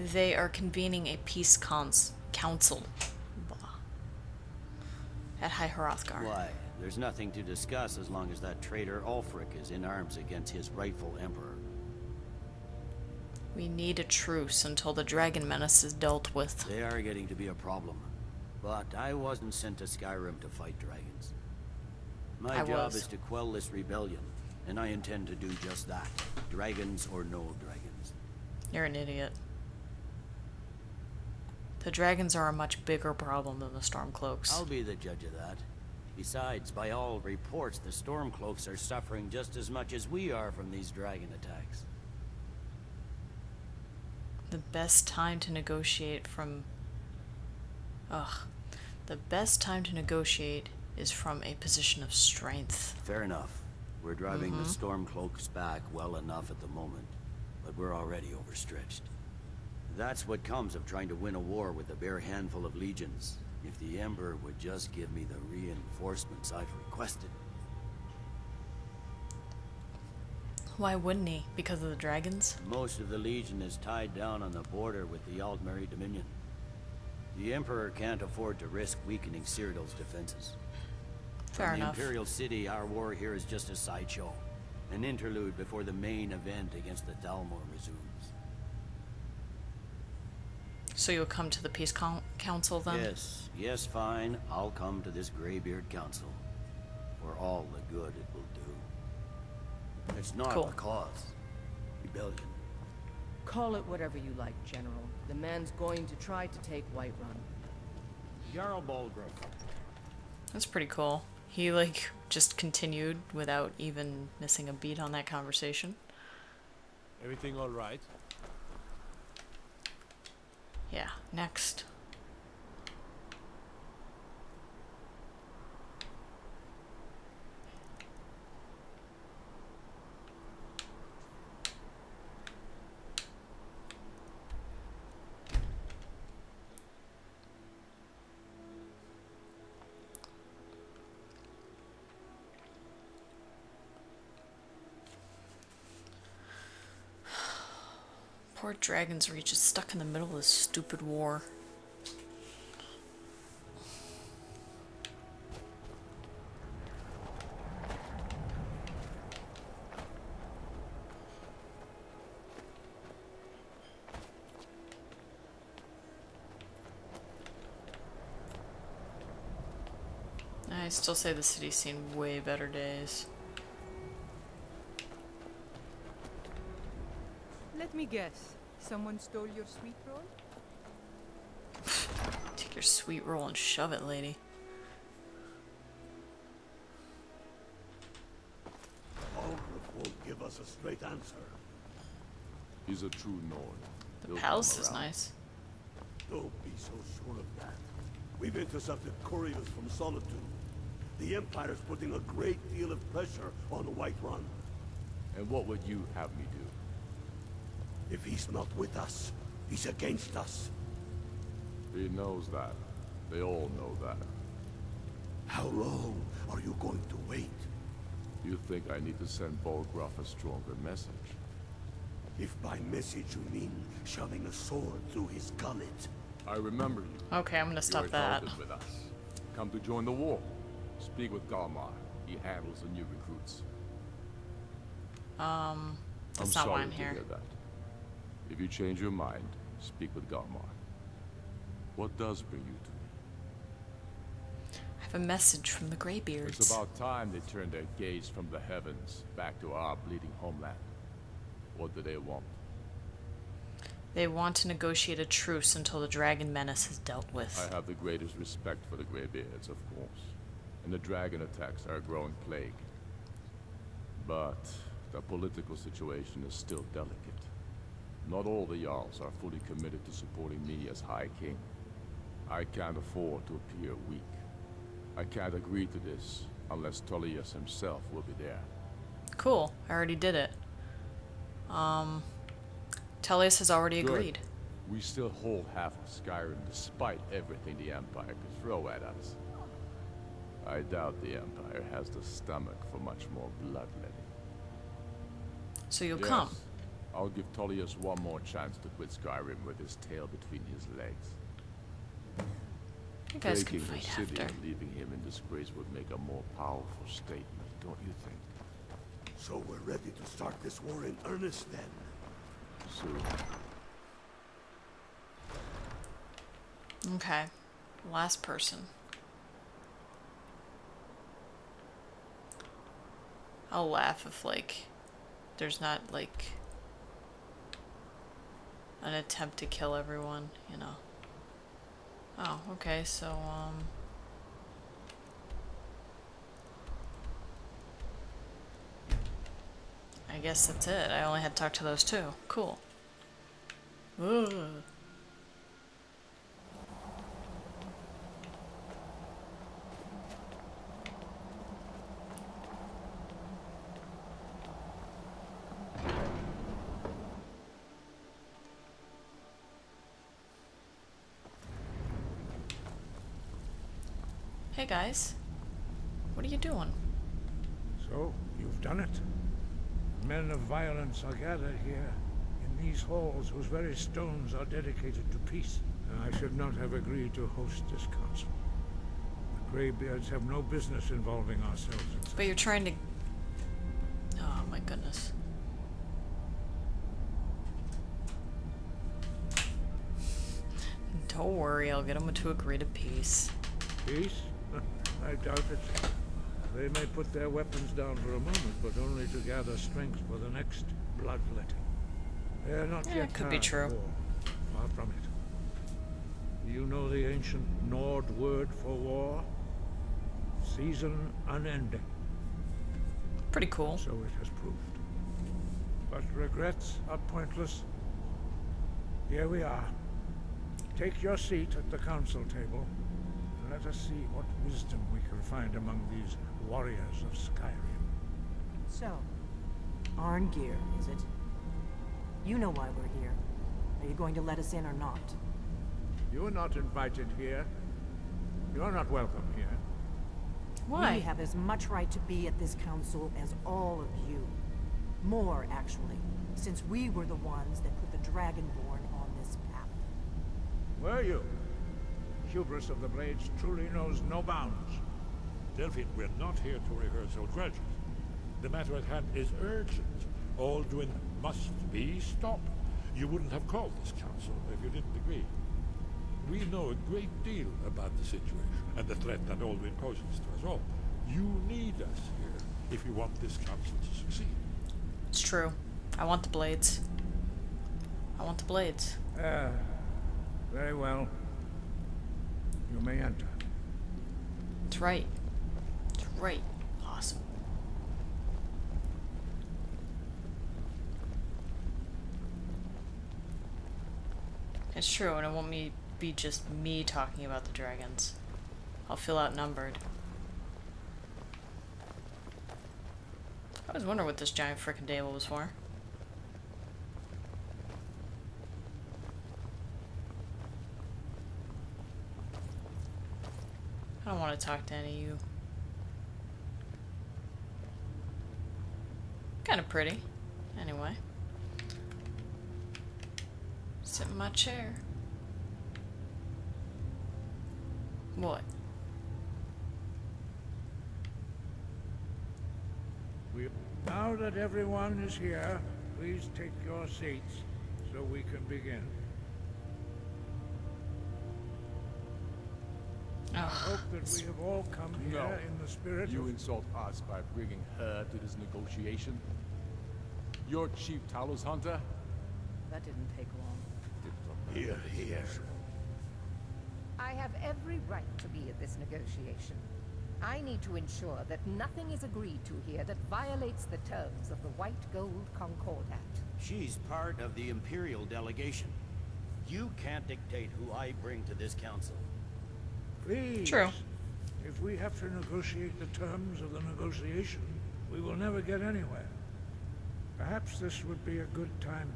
They are convening a peace council at High Hrothgar. Why? There's nothing to discuss as long as that traitor Ulfric is in arms against his rightful emperor. We need a truce until the dragon menace is dealt with. They are getting to be a problem. But I wasn't sent to Skyrim to fight dragons. My job is to quell this rebellion, and I intend to do just that. Dragons or no dragons. You're an idiot. The dragons are a much bigger problem than the Stormcloaks. I'll be the judge of that. Besides, by all reports, the Stormcloaks are suffering just as much as we are from these dragon attacks. The best time to negotiate from... The best time to negotiate is from a position of strength. Fair enough. We're driving the Stormcloaks back well enough at the moment, but we're already overstretched. That's what comes of trying to win a war with a bare handful of legions. If the Emperor would just give me the reinforcements I've requested. Why wouldn't he? Because of the dragons? Most of the Legion is tied down on the border with the Aldmeri Dominion. The Emperor can't afford to risk weakening Cyrodiil's defenses. Fair enough. From the Imperial City, our war here is just a sideshow. An interlude before the main event against the Thalmor resumes. So you'll come to the Peace Council then? Yes, fine. I'll come to this Greybeard Council. For all the good it will do. It's not a cause. Rebellion. Call it whatever you like, General. The man's going to try to take Whiterun. Jarl Balgruuf. That's pretty cool. He, just continued without even missing a beat on that conversation. Everything all right? Yeah, next. Poor Dragon's Reach is stuck in the middle of this stupid war. I still say the city's seen way better days. Let me guess. Someone stole your sweet roll? Take your sweet roll and shove it, lady. Balgruuf won't give us a straight answer. He's a true Nord. The palace is nice. Don't be so sure of that. We've intercepted couriers from Solitude. The Empire's putting a great deal of pressure on Whiterun. And what would you have me do? If he's not with us, he's against us. He knows that. They all know that. How long are you going to wait? You think I need to send Balgruuf a stronger message? If by message you mean shoving a sword through his gullet. I remember you. Okay, I'm gonna stop You're that. targeted with us. Come to join the war. Speak with Galmar. He handles the new recruits. That's not why I'm here. Hear that. If you change your mind, speak with Galmar. What does bring you to me? I have a message from the Greybeards. It's about time they turned their gaze from the heavens back to our bleeding homeland. What do they want? They want to negotiate a truce until the dragon menace is dealt with. I have the greatest respect for the Greybeards, of course. And the dragon attacks are a growing plague. But the political situation is still delicate. Not all the Jarls are fully committed to supporting me as High King. I can't afford to appear weak. I can't agree to this unless Tullius himself will be there. Cool, I already did it. Tullius has already Good. agreed. We still hold half of Skyrim despite everything the Empire could throw at us. I doubt the Empire has the stomach for much more bloodletting. So you'll Yes, come. I'll give Tullius one more chance to quit Skyrim with his tail between his legs. You guys can Taking the fight city after. and leaving him in disgrace would make a more powerful statement, don't you think? So we're ready to start this war in earnest then. Soon. Okay. Last person. I'll laugh if, like, there's not, like, an attempt to kill everyone, you know. Oh, okay, so, I guess that's it. I only had to talk to those two. Cool. Ugh. Hey guys, what are you doing? So, you've done it. Men of violence are gathered here, in these halls whose very stones are dedicated to peace. And I should not have agreed to host this council. The Greybeards have no business involving ourselves in such. But you're trying to... Oh my goodness. Don't worry, I'll get them to agree to peace. Peace? I doubt it. They may put their weapons down for a moment, but only to gather strength for the next bloodletting. They are not Yeah, yet it could be tired of true. war. Far from it. Do you know the ancient Nord word for war? Season unending. Pretty cool. So it has proved. But regrets are pointless. Here we are. Take your seat at the council table, and let us see what wisdom we can find among these warriors of Skyrim. So, Arngeir, is it? You know why we're here. Are you going to let us in or not? You are not invited here. You are not welcome here. Why? We have as much right to be at this council as all of you. More, actually, since we were the ones that put the Dragonborn on this path. Were you? Hubris of the Blades truly knows no bounds. Delphine, we're not here to rehearse old grudges. The matter at hand is urgent. Alduin must be stopped. You wouldn't have called this council if you didn't agree. We know a great deal about the situation and the threat that Alduin poses to us all. You need us here if you want this council to succeed. It's true. I want the blades. I want the blades. Very well. You may enter. That's right. That's right. Awesome. It's true, and it won't be just me talking about the dragons. I'll feel outnumbered. I was wondering what this giant frickin' table was for. I don't want to talk to any of you. Kind of pretty. Anyway. Sit in my chair. What? Now that everyone is here, please take your seats so we can begin. I hope that we have all come here No. in the spirit You of... insult us by bringing her to this negotiation? You're Chief Talos Hunter? That didn't take long. Here, here. I have every right to be at this negotiation. I need to ensure that nothing is agreed to here that violates the terms of the White Gold Concordat. She's part of the Imperial delegation. You can't dictate who I bring to this council. Please. True. If we have to negotiate the terms of the negotiation, we will never get anywhere. Perhaps this would be a good time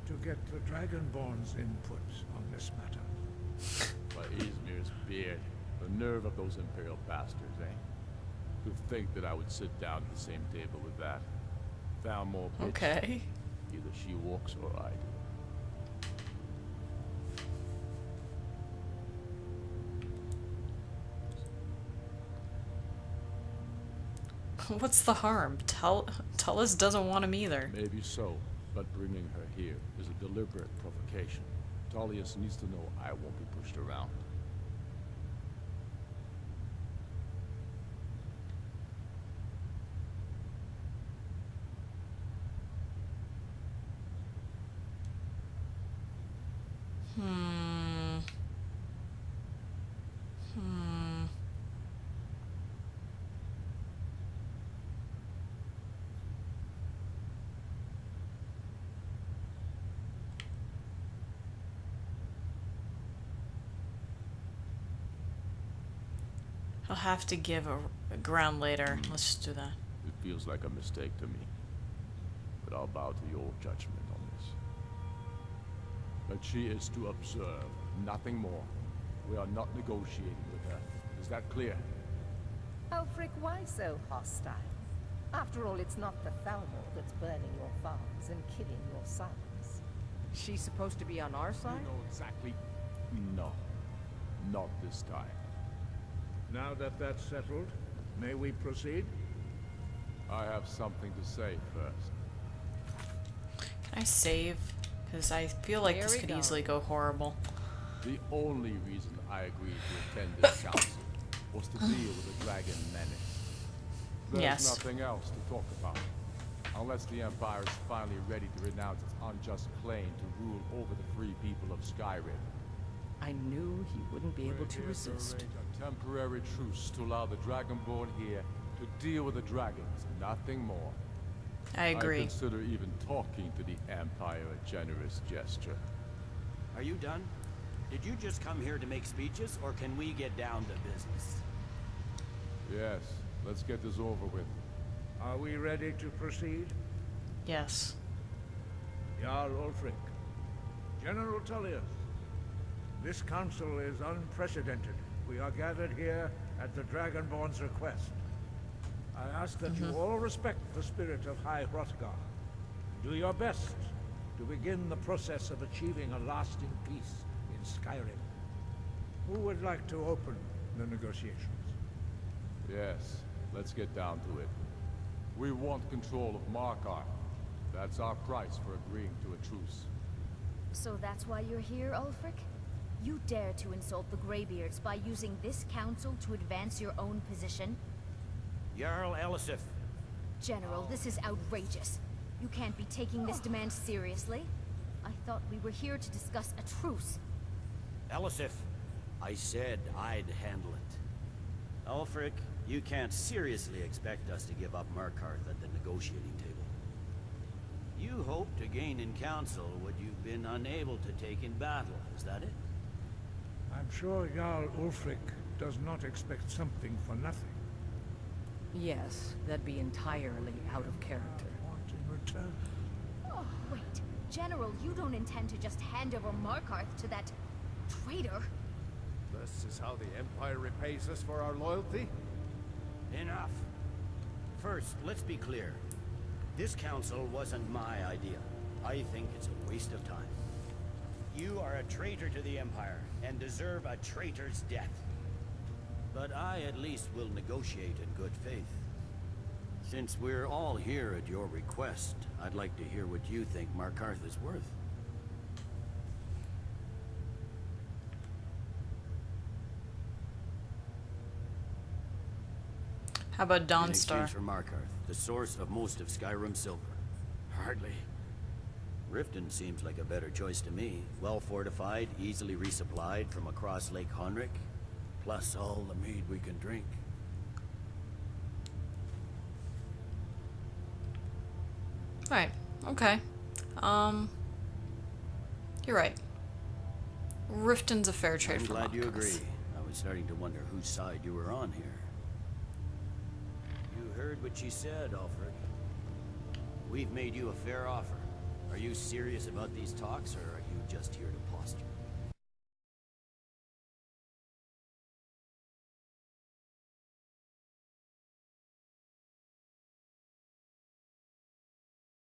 to get the Dragonborn's input on this matter. By Izmir's beard. The nerve of those Imperial bastards, eh? To think that I would sit down at the same table with that. Found more bitch. Okay. Either she walks or I do. What's the harm? Tullus doesn't want him either. Maybe so, but bringing her here is a deliberate provocation. Tullius needs to know I won't be pushed around. I'll have to give a ground later. Let's just do that. It feels like a mistake to me, but I'll bow to your judgment on this. But she is to observe, nothing more. We are not negotiating with her. Is that clear? Ulfric, why so hostile? After all, it's not the Thalmor that's burning your farms and killing your sons. She's supposed to be on our You side? know exactly. No, not this time. Now that that's settled, may we proceed? I have something to say first. Can I save? Because I feel like There this we could go. easily go horrible. The only reason I agreed to attend this council was to deal with the dragon menace. There's Yes. nothing else to talk about. Unless the Empire is finally ready to renounce its unjust claim to rule over the free people of Skyrim. I knew he wouldn't be able to We're here resist. arrange a temporary truce to allow the Dragonborn here to deal with the dragons, nothing more. I agree. I consider even talking to the Empire a generous gesture. Are you done? Did you just come here to make speeches, or can we get down to business? Yes, let's get this over with. Are we ready to proceed? Yes. Jarl Ulfric. General Tullius. This council is unprecedented. We are gathered here at the Dragonborn's request. I ask that you all respect the spirit of High Hrothgar. Do your best to begin the process of achieving a lasting peace in Skyrim. Who would like to open the negotiations? Yes, let's get down to it. We want control of Markarth. That's our price for agreeing to a truce. So that's why you're here, Ulfric? You dare to insult the Greybeards by using this council to advance your own position? Jarl Elisif. General, this is outrageous. You can't be taking this demand seriously. I thought we were here to discuss a truce. Elisif, I said I'd handle it. Ulfric, you can't seriously expect us to give up Markarth at the negotiating table. You hoped to gain in council what you've been unable to take in battle, is that it? I'm sure Jarl Ulfric does not expect something for nothing. Yes, that'd be entirely out of character. Want in return? Oh, wait. General, you don't intend to just hand over Markarth to that traitor? This is how the Empire repays us for our loyalty? Enough. First, let's be clear. This council wasn't my idea. I think it's a waste of time. You are a traitor to the Empire, and deserve a traitor's death. But I at least will negotiate in good faith. Since we're all here at your request, I'd like to hear what you think Markarth is worth. How about In Dawnstar? exchange for Markarth, the source of most of Skyrim's silver. Hardly. Riften seems like a better choice to me. Well fortified, easily resupplied from across Lake Honric, plus all the mead we can drink. Right. Okay. You're right. Riften's a fair trade I'm for glad you Markarth. agree. I was starting to wonder whose side you were on here. You heard what she said, Ulfric. We've made you a fair offer. Are you serious about these talks, or are you just here to posture?